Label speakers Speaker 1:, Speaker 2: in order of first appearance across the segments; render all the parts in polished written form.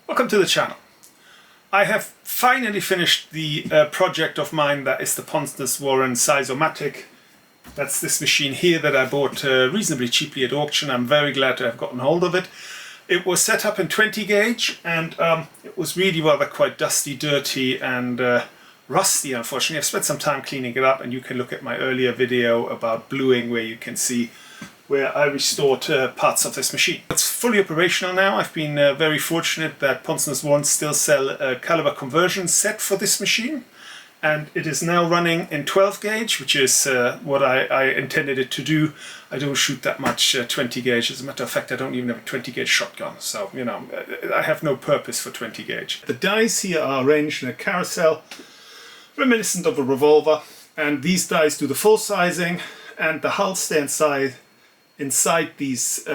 Speaker 1: Welcome to the channel. I have finally finished the project of mine that is the Ponsness Warren Size-O-Matic. That's this machine here that I bought reasonably cheaply at auction. I'm very glad to have gotten hold of it. It was set up in 20 gauge and it was really rather quite dusty, dirty and rusty, unfortunately. I've spent some time cleaning it up, and you can look at my earlier video about bluing where you can see where I restored parts of this machine. It's fully operational now. I've been very fortunate that Ponsness Warren still sell a Calibre conversion set for this machine, and it is now running in 12 gauge, which is what I intended it to do. I don't shoot that much 20 gauge. As a matter of fact, I don't even have a 20 gauge shotgun, so you know, I have no purpose for 20 gauge. The dies here are arranged in a carousel reminiscent of a revolver, and these dies do the full sizing, and the hull stay inside these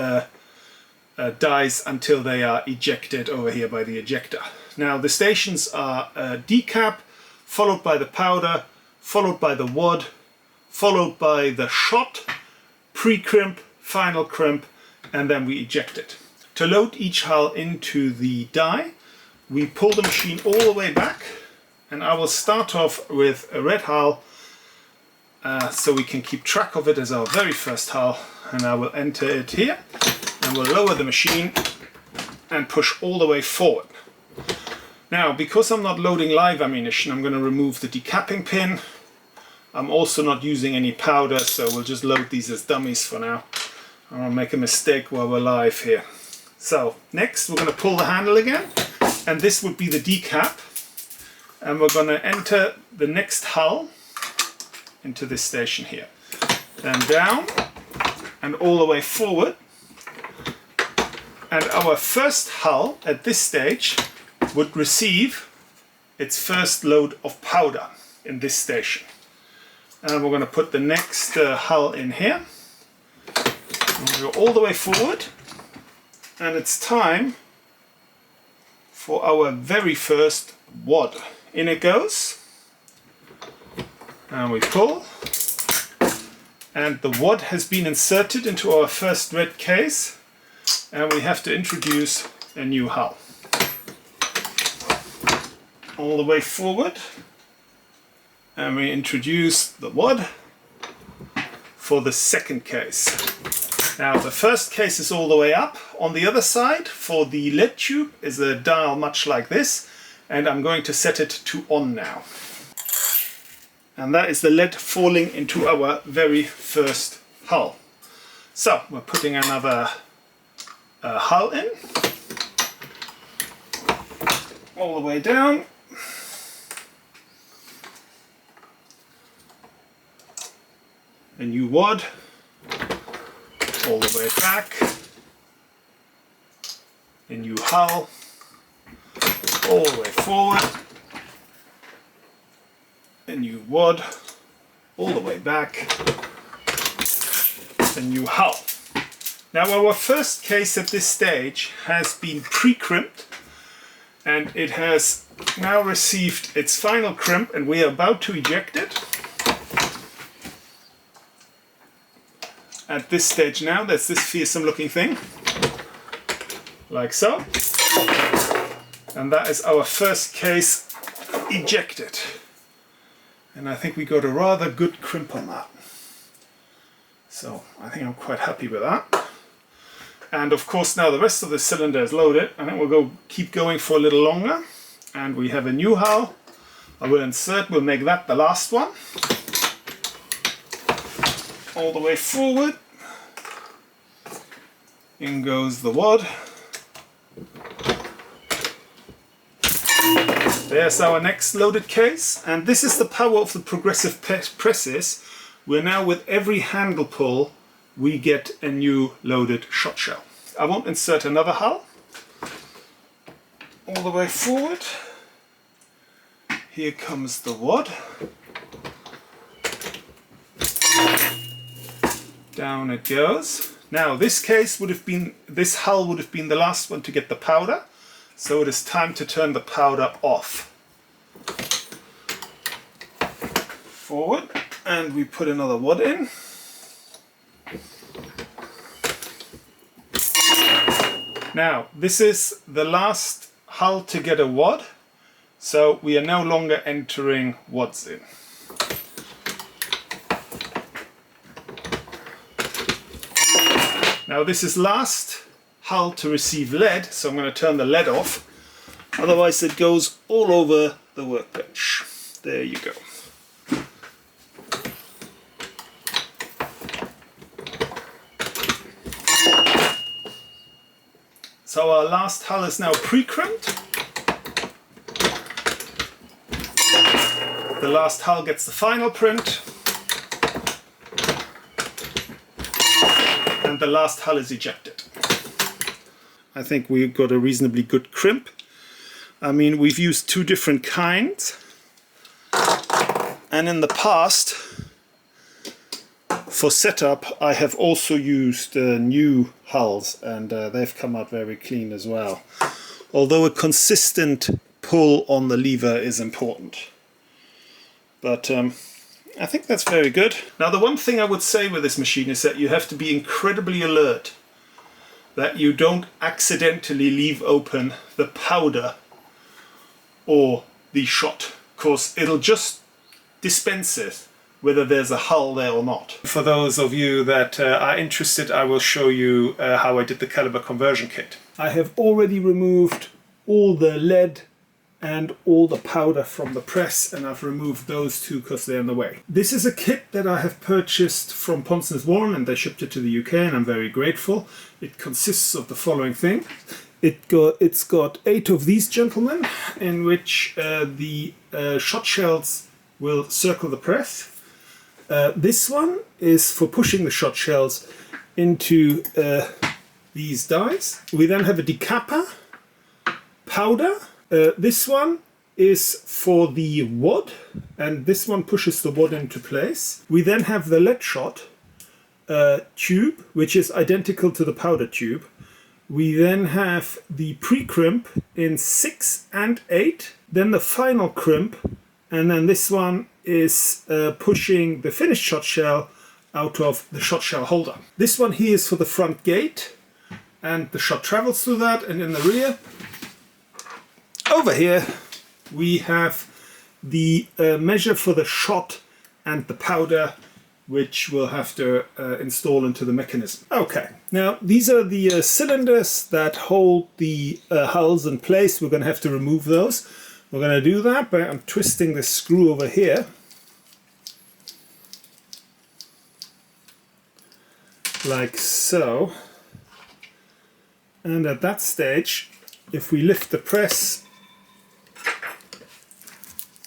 Speaker 1: dies until they are ejected over here by the ejector. Now the stations are decap, followed by the powder, followed by the wad, followed by the shot, pre-crimp, final crimp, and then we eject it. To load each hull into the die, we pull the machine all the way back, and I will start off with a red hull so we can keep track of it as our very first hull. And I will enter it here, and we'll lower the machine and push all the way forward. Now, because I'm not loading live ammunition, I'm going to remove the decapping pin. I'm also not using any powder, so we'll just load these as dummies for now. I won't make a mistake while we're live here. So next we're going to pull the handle again, and this would be the decap, and we're going to enter the next hull into this station here. Then down and all the way forward, and our first hull at this stage would receive its first load of powder in this station. And we're going to put the next hull in here, and go all the way forward, and it's time for our very first wad. In it goes, and we pull, and the wad has been inserted into our first red case, and we have to introduce a new hull. All the way forward, and we introduce the wad for the second case. Now the first case is all the way up. On the other side, for the lead tube, is a dial much like this, and I'm going to set it to on now. And that is the lead falling into our very first hull. So we're putting another hull in, all the way down, a new wad, all the way back, a new hull, all the way forward, a new wad, all the way back, a new hull. Now our first case at this stage has been pre-crimped, and it has now received its final crimp, and we are about to eject it. At this stage now, there's this fearsome looking thing, like so, and that is our first case ejected. And I think we got a rather good crimp on that. So I think I'm quite happy with that. And of course now the rest of the cylinder is loaded. I think we'll keep going for a little longer. And we have a new hull. I will insert, we'll make that the last one. All the way forward. In goes the wad. There's our next loaded case, and this is the power of the progressive presses. We're now, with every handle pull, we get a new loaded shot shell. I won't insert another hull. All the way forward. Here comes the wad. Down it goes. Now this hull would have been the last one to get the powder. So it is time to turn the powder off. Forward, and we put another wad in. Now, this is the last hull to get a wad, so we are no longer entering wads in. Now this is last hull to receive lead, so I'm going to turn the lead off, otherwise it goes all over the workbench. There you go. So our last hull is now pre-crimped. The last hull gets the final print. And the last hull is ejected. I think we've got a reasonably good crimp. I mean, we've used two different kinds. And in the past, for setup, I have also used new hulls, and they've come out very clean as well. Although a consistent pull on the lever is important. But I think that's very good. Now the one thing I would say with this machine is that you have to be incredibly alert that you don't accidentally leave open the powder or the shot, because it'll just dispense it whether there's a hull there or not. For those of you that are interested, I will show you how I did the caliber conversion kit. I have already removed all the lead and all the powder from the press, and I've removed those two because they're in the way. This is a kit that I have purchased from Ponsness Warren, and they shipped it to the UK, and I'm very grateful. It consists of the following thing. It's got 8 of these gentlemen, in which the shot shells will circle the press. This one is for pushing the shot shells into these dies. We then have a decapper, powder. This one is for the wad, and this one pushes the wad into place. We then have the lead shot tube, which is identical to the powder tube. We then have the pre-crimp in 6 and 8, then the final crimp, and then this one is pushing the finished shot shell out of the shot shell holder. This one here is for the front gate, and the shot travels through that, and in the rear, over here, we have the measure for the shot and the powder, which we'll have to install into the mechanism. Okay, now these are the cylinders that hold the hulls in place. We're going to have to remove those. We're going to do that by untwisting this screw over here. Like so. And at that stage, if we lift the press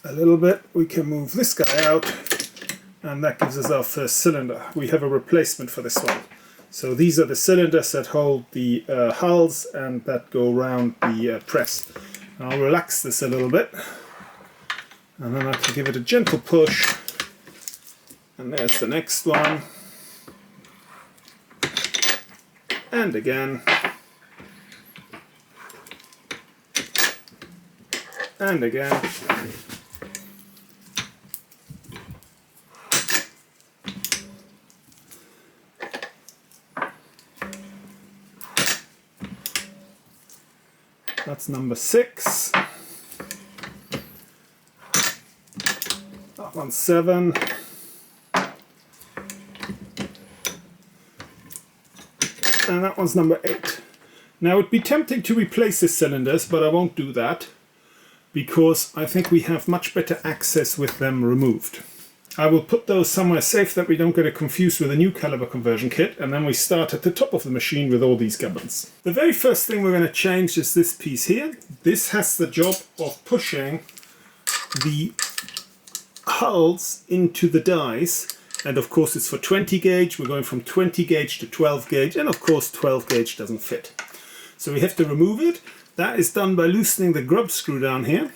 Speaker 1: a little bit, we can move this guy out, and that gives us our first cylinder. We have a replacement for this one. So these are the cylinders that hold the hulls and that go around the press. I'll relax this a little bit, and then I can give it a gentle push, and there's the next one, and again, and again. That's number 6. That one's 7. And that one's number 8. Now it'd be tempting to replace the cylinders, but I won't do that because I think we have much better access with them removed. I will put those somewhere safe that we don't get it confused with a new caliber conversion kit, and then we start at the top of the machine with all these gubbins. The very first thing we're going to change is this piece here. This has the job of pushing the hulls into the dies, and of course it's for 20 gauge. We're going from 20 gauge to 12 gauge, and of course 12 gauge doesn't fit. So we have to remove it. That is done by loosening the grub screw down here.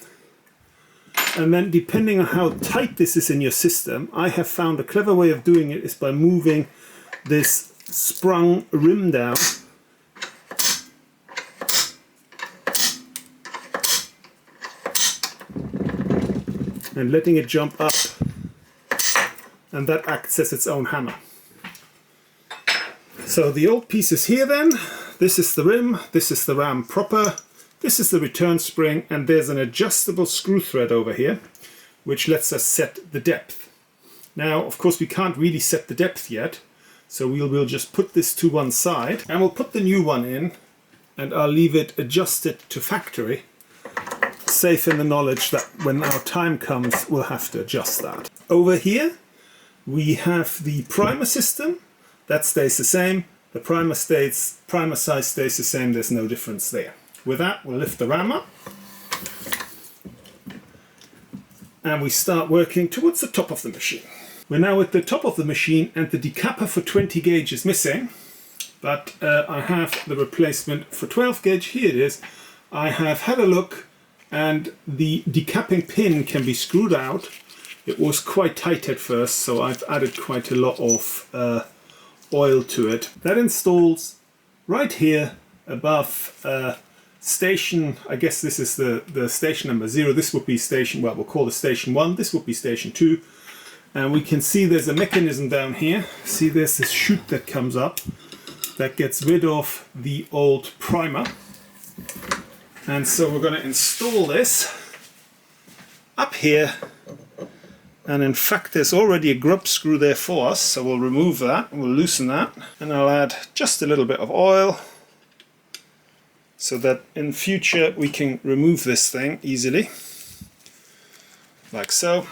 Speaker 1: And then depending on how tight this is in your system, I have found a clever way of doing it is by moving this sprung rim down and letting it jump up, and that acts as its own hammer. So the old piece is here then. This is the rim, this is the ram proper, This is the return spring, and there's an adjustable screw thread over here which lets us set the depth. Now, of course, we can't really set the depth yet, so we'll just put this to one side and we'll put the new one in, and I'll leave it adjusted to factory, safe in the knowledge that when our time comes we'll have to adjust that. Over here we have the primer system. That stays the same. The primer size stays the same. There's no difference there. With that, we'll lift the ram up and we start working towards the top of the machine. We're now at the top of the machine and the decapper for 20 gauge is missing, but I have the replacement for 12 gauge. Here it is. I have had a look and the decapping pin can be screwed out. It was quite tight at first, so I've added quite a lot of oil to it. That installs right here above station, I guess this is the station number 0. This would be station, well, we'll call it station 1. This would be station 2. And we can see there's a mechanism down here. See, there's this chute that comes up that gets rid of the old primer. And so we're going to install this up here. And in fact, there's already a grub screw there for us, so we'll remove that, we'll loosen that, and I'll add just a little bit of oil so that in future we can remove this thing easily, like so,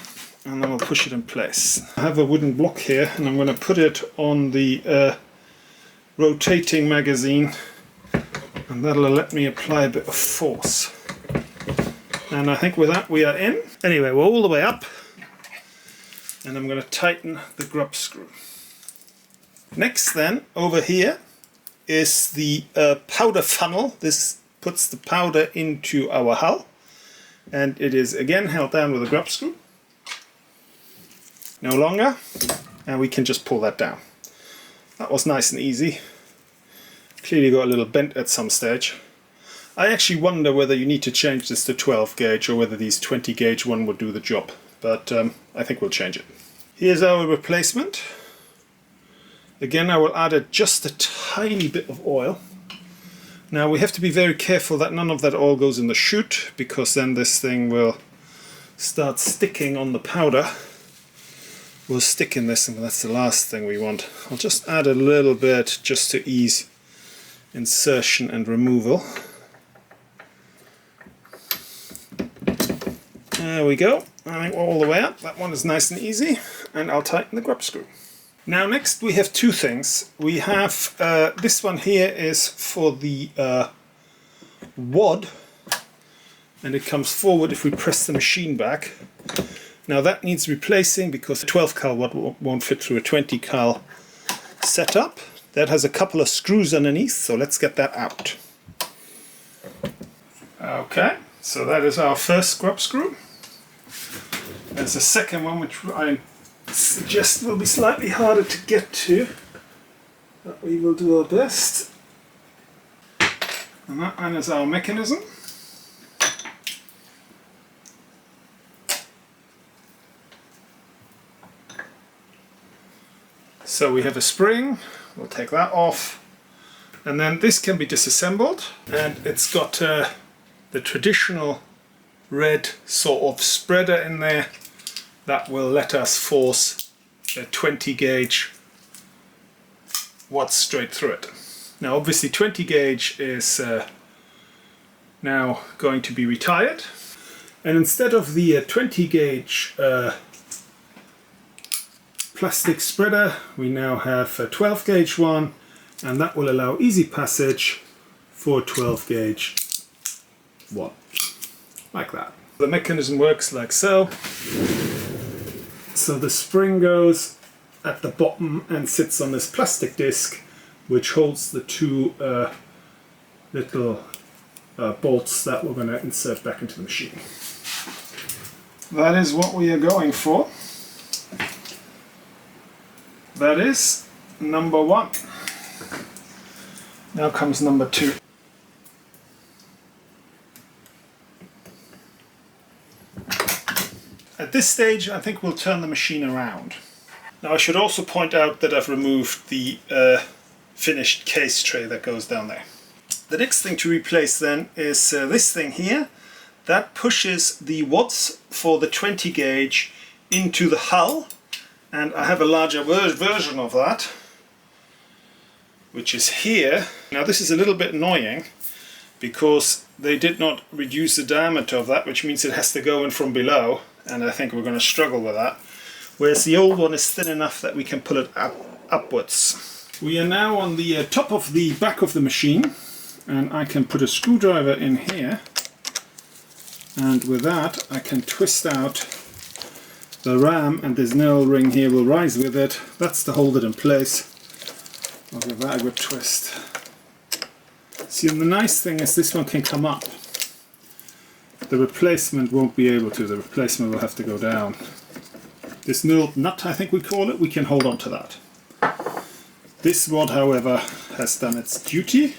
Speaker 1: and then we'll push it in place. I have a wooden block here and I'm going to put it on the rotating magazine, and that'll let me apply a bit of force. And I think with that we are in. Anyway, we're all the way up. And I'm going to tighten the grub screw. Next then, over here is the powder funnel. This puts the powder into our hull, and it is again held down with a grub screw. No longer, and we can just pull that down. That was nice and easy. Clearly got a little bent at some stage. I actually wonder whether you need to change this to 12 gauge or whether these 20 gauge one would do the job, but I think we'll change it. Here's our replacement. Again, I will add just a tiny bit of oil. Now we have to be very careful that none of that oil goes in the chute, because then this thing will start sticking on the powder. We'll stick in this, and that's the last thing we want. I'll just add a little bit just to ease insertion and removal. There we go. I think we're all the way up. That one is nice and easy, and I'll tighten the grub screw. Now next we have two things. We have this one here is for the wad, and it comes forward if we press the machine back. Now that needs replacing because the 12 cal wad won't fit through a 20 cal setup. That has a couple of screws underneath, so let's get that out. Okay, so that is our first grub screw. There's a second one which I suggest will be slightly harder to get to, but we will do our best. And that one is our mechanism. So we have a spring, we'll take that off, and then this can be disassembled, and it's got the traditional red sort of spreader in there that will let us force a 20 gauge wad straight through it. Now obviously 20 gauge is now going to be retired, and instead of the 20 gauge plastic spreader, we now have a 12 gauge one, and that will allow easy passage for 12 gauge wad, like that. The mechanism works like so. So the spring goes at the bottom and sits on this plastic disc which holds the two little bolts that we're going to insert back into the machine. That is what we are going for. That is number one. Now comes number two. At this stage, I think we'll turn the machine around. Now I should also point out that I've removed the finished case tray that goes down there. The next thing to replace then is this thing here. That pushes the watts for the 20 gauge into the hull, and I have a larger version of that, which is here. Now this is a little bit annoying because they did not reduce the diameter of that, which means it has to go in from below, and I think we're going to struggle with that. Whereas the old one is thin enough that we can pull it upwards. We are now on the top of the back of the machine, and I can put a screwdriver in here, and with that I can twist out the ram, and this nail ring here will rise with it. That's to hold it in place. I'll give that a good twist. See, and the nice thing is this one can come up. The replacement won't be able to. The replacement will have to go down. This milled nut, I think we call it, we can hold on to that. This rod, however, has done its duty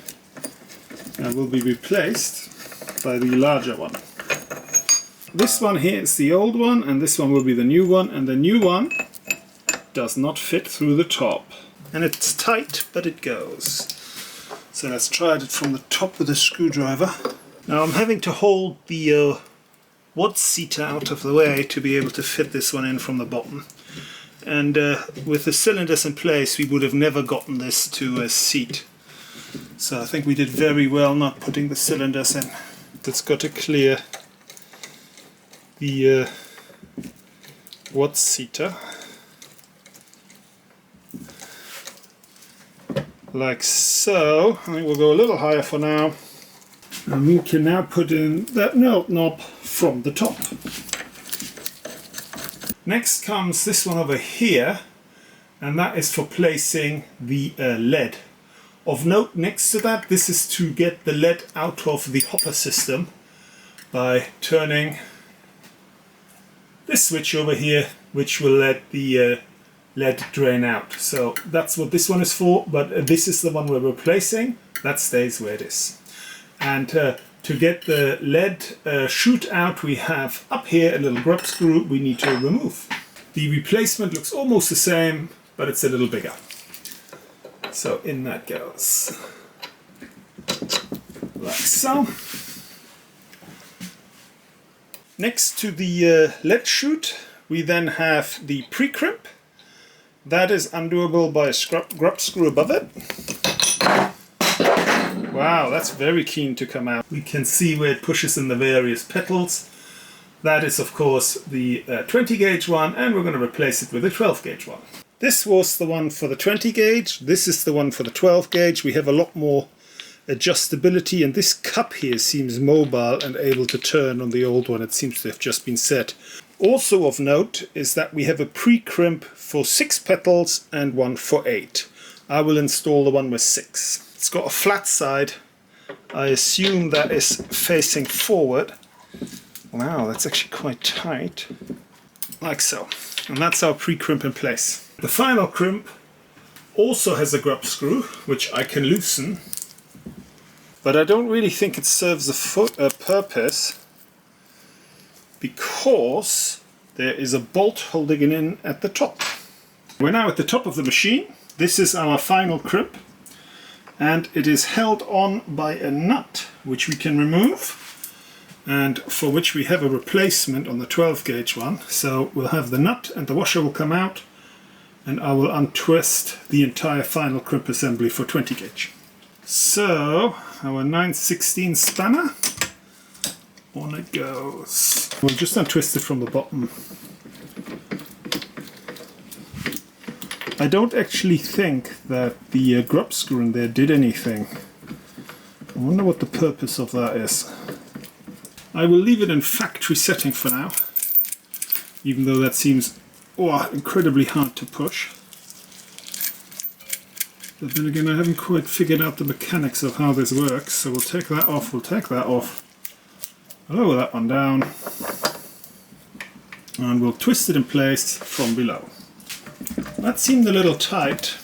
Speaker 1: and will be replaced by the larger one. This one here is the old one, and this one will be the new one, and the new one does not fit through the top. And it's tight, but it goes. So let's try it from the top with a screwdriver. Now I'm having to hold the wad seater out of the way to be able to fit this one in from the bottom. And with the cylinders in place, we would have never gotten this to seat. So I think we did very well not putting the cylinders in. It's got to clear the wad seater. Like so. I think we'll go a little higher for now. And we can now put in that knob from the top. Next comes this one over here, and that is for placing the lead. Of note, next to that, this is to get the lead out of the hopper system by turning this switch over here, which will let the lead drain out. So that's what this one is for, but this is the one we're replacing. That stays where it is. And to get the lead chute out, we have up here a little grub screw we need to remove. The replacement looks almost the same, but it's a little bigger. So in that goes. Like so. Next to the lead chute, we then have the pre-crimp. That is undoable by a grub screw above it. Wow, that's very keen to come out. We can see where it pushes in the various petals. That is, of course, the 20 gauge one, and we're going to replace it with a 12 gauge one. This was the one for the 20 gauge. This is the one for the 12 gauge. We have a lot more adjustability, and this cup here seems mobile and able to turn. On the old one, it seems to have just been set. Also of note is that we have a pre-crimp for 6 petals and one for 8. I will install the one with 6. It's got a flat side. I assume that is facing forward. Wow, that's actually quite tight. Like so. And that's our pre-crimp in place. The final crimp also has a grub screw, which I can loosen. But I don't really think it serves a purpose, because there is a bolt holding it in at the top. We're now at the top of the machine. This is our final crimp, and it is held on by a nut which we can remove, and for which we have a replacement on the 12 gauge one. So we'll have the nut and the washer will come out, and I will untwist the entire final crimp assembly for 20 gauge. So our 9/16 spanner, on it goes. We'll just untwist it from the bottom. I don't actually think that the grub screw in there did anything. I wonder what the purpose of that is. I will leave it in factory setting for now, even though that seems incredibly hard to push. But then again, I haven't quite figured out the mechanics of how this works, so we'll take that off, lower that one down, and we'll twist it in place from below. That seemed a little tight.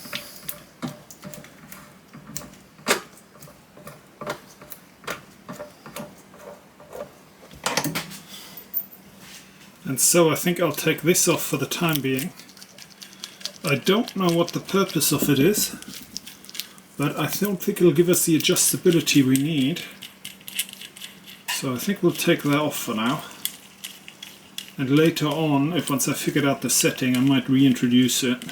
Speaker 1: And so I think I'll take this off for the time being. I don't know what the purpose of it is, but I don't think it'll give us the adjustability we need. So I think we'll take that off for now. And later on, if once I figured out the setting, I might reintroduce it.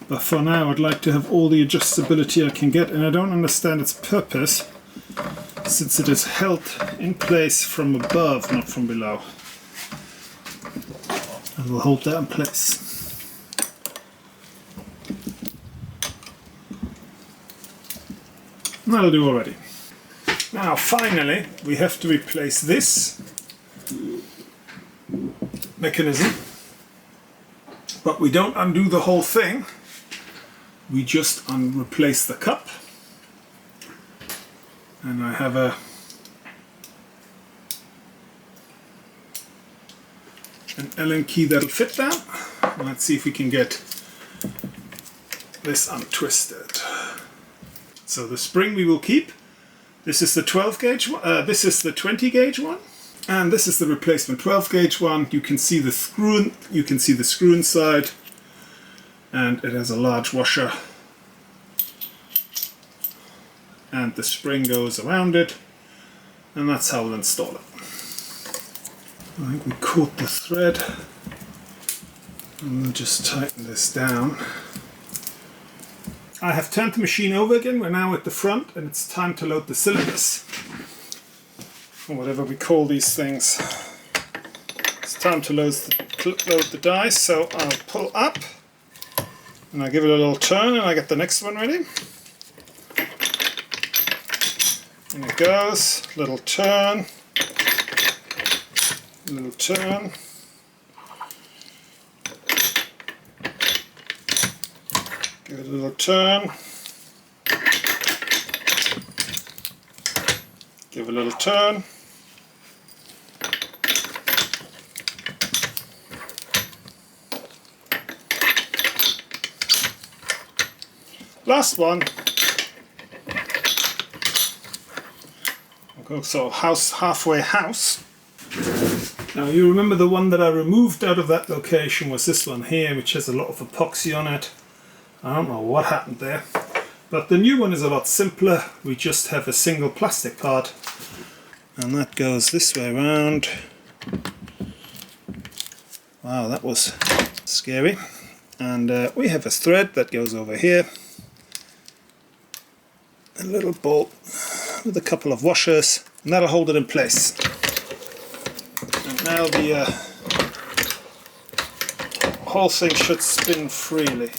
Speaker 1: But for now, I'd like to have all the adjustability I can get, and I don't understand its purpose, since it is held in place from above, not from below. And we'll hold that in place. That'll do already. Now finally, we have to replace this mechanism, but we don't undo the whole thing. We just replace the cup, and I have an Allen key that'll fit that. Let's see if we can get this untwisted. So the spring we will keep. This is the 12 gauge one, this is the 20 gauge one, and this is the replacement 12 gauge one. You can see the screw, inside, and it has a large washer, and the spring goes around it, and that's how we'll install it. I think we caught the thread, and we'll just tighten this down. I have turned the machine over again. We're now at the front, and it's time to load the cylinders, or whatever we call these things. It's time to load the dice, so I'll pull up, and I give it a little turn, and I get the next one ready. And it goes, little turn, little turn. Give it a little turn. Give it a little turn. Last one. Okay, so halfway house. Now you remember the one that I removed out of that location was this one here, which has a lot of epoxy on it. I don't know what happened there, but the new one is a lot simpler. We just have a single plastic part, and that goes this way around. Wow, that was scary. And we have a thread that goes over here, a little bolt with a couple of washers, and that'll hold it in place. And now the whole thing should spin freely.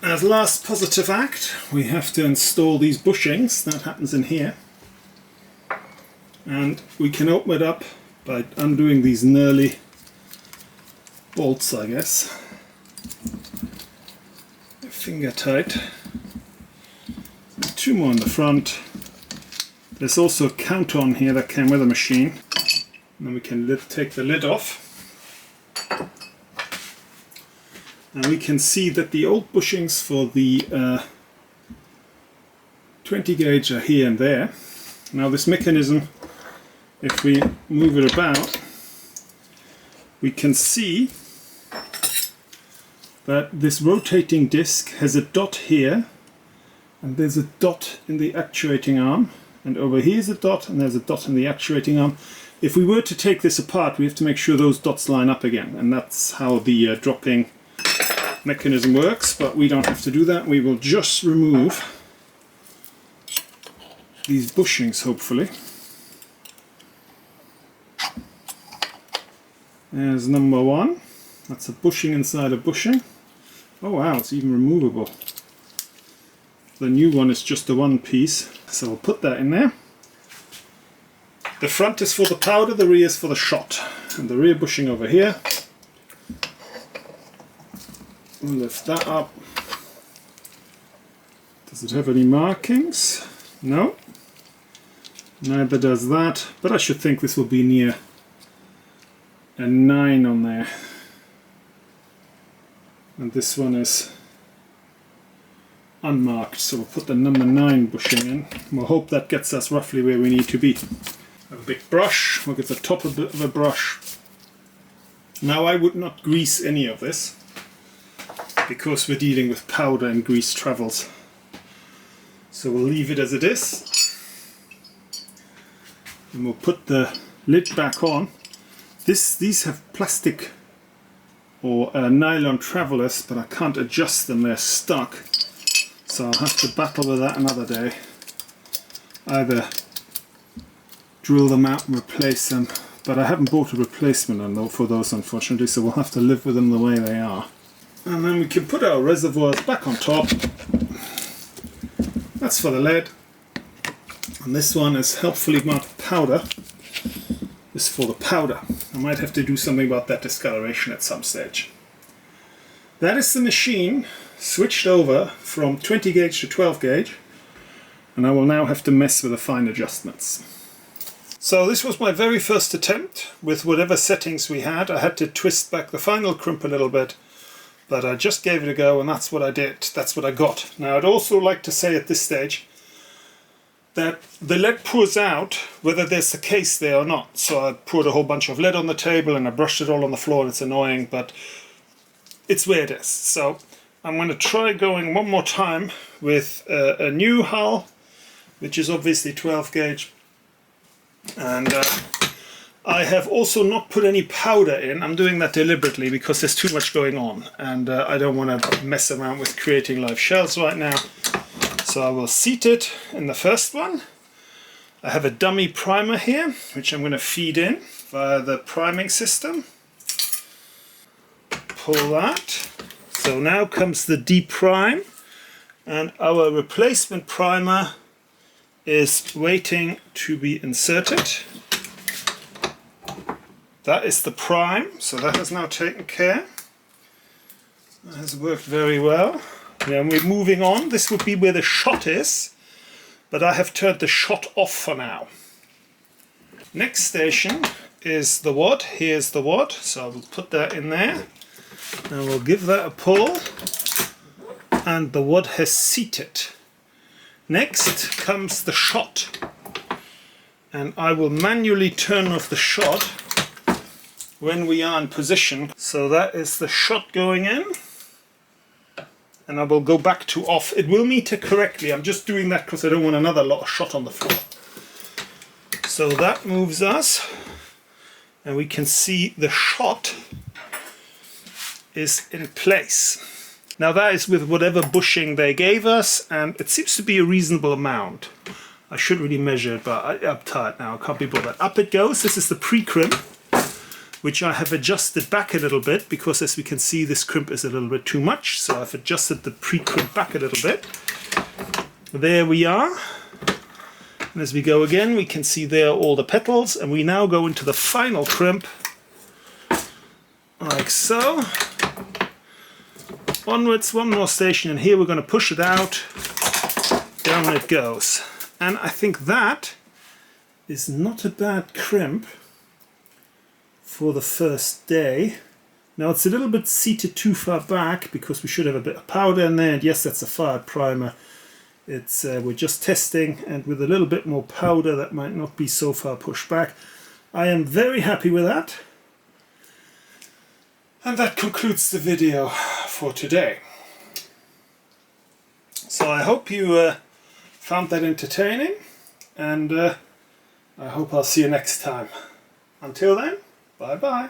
Speaker 1: As last positive act, we have to install these bushings. That happens in here. And we can open it up by undoing these knurly bolts, I guess. Finger tight. Two more in the front. There's also a count on here that came with the machine. And then we can take the lid off. And we can see that the old bushings for the 20 gauge are here and there. Now this mechanism, if we move it about, we can see that this rotating disc has a dot here, and there's a dot in the actuating arm, and over here is a dot, and there's a dot in the actuating arm. If we were to take this apart, we have to make sure those dots line up again, and that's how the dropping mechanism works, but we don't have to do that. We will just remove these bushings, hopefully. There's number one. That's a bushing inside a bushing. Oh wow, it's even removable. The new one is just a one piece, so we'll put that in there. The front is for the powder, the rear is for the shot. And the rear bushing over here. We'll lift that up. Does it have any markings? No. Neither does that, but I should think this will be near a 9 on there. And this one is unmarked, so we'll put the number 9 bushing in. We'll hope that gets us roughly where we need to be. Have a big brush, we'll get the top of a brush. Now I would not grease any of this, because we're dealing with powder and grease travels. So we'll leave it as it is. And we'll put the lid back on. These have plastic or nylon travelers, but I can't adjust them, they're stuck. So I'll have to battle with that another day. Either drill them out and replace them, but I haven't bought a replacement for those unfortunately, so we'll have to live with them the way they are. And then we can put our reservoirs back on top. That's for the lead. And this one is helpfully marked powder. This is for the powder. I might have to do something about that discoloration at some stage. That is the machine switched over from 20 gauge to 12 gauge, and I will now have to mess with the fine adjustments. So this was my very first attempt with whatever settings we had. I had to twist back the final crimp a little bit, but I just gave it a go, and that's what I did. That's what I got. Now I'd also like to say at this stage that the lead pours out whether there's a case there or not. So I poured a whole bunch of lead on the table and I brushed it all on the floor, and it's annoying, but it's where it is. So I'm going to try going one more time with a new hull, which is obviously 12 gauge. And I have also not put any powder in. I'm doing that deliberately because there's too much going on, and I don't want to mess around with creating live shells right now. So I will seat it in the first one. I have a dummy primer here, which I'm going to feed in via the priming system. Pull that. So now comes the deprime, and our replacement primer is waiting to be inserted. That is the prime, so that has now taken care. That has worked very well. Then we're moving on. This would be where the shot is, but I have turned the shot off for now. Next station is the wad. Here's the wad, so I will put that in there. And we'll give that a pull, and the wad has seated. Next comes the shot, and I will manually turn off the shot when we are in position. So that is the shot going in, and I will go back to off. It will meter correctly. I'm just doing that because I don't want another lot of shot on the floor. So that moves us, and we can see the shot is in place. Now that is with whatever bushing they gave us, and it seems to be a reasonable amount. I should really measure it, but I'm tired now, I can't be bothered. Up it goes. This is the pre-crimp, which I have adjusted back a little bit, because as we can see this crimp is a little bit too much, so I've adjusted the pre-crimp back a little bit. There we are. And as we go again, we can see there all the petals, and we now go into the final crimp, like so. Onwards, one more station, and here we're going to push it out. Down it goes. And I think that is not a bad crimp for the first day. Now it's a little bit seated too far back because we should have a bit of powder in there, and yes, that's a fired primer. It's we're just testing, and with a little bit more powder that might not be so far pushed back. I am very happy with that. And that concludes the video for today. So I hope you found that entertaining, and I hope I'll see you next time. Until then, bye bye.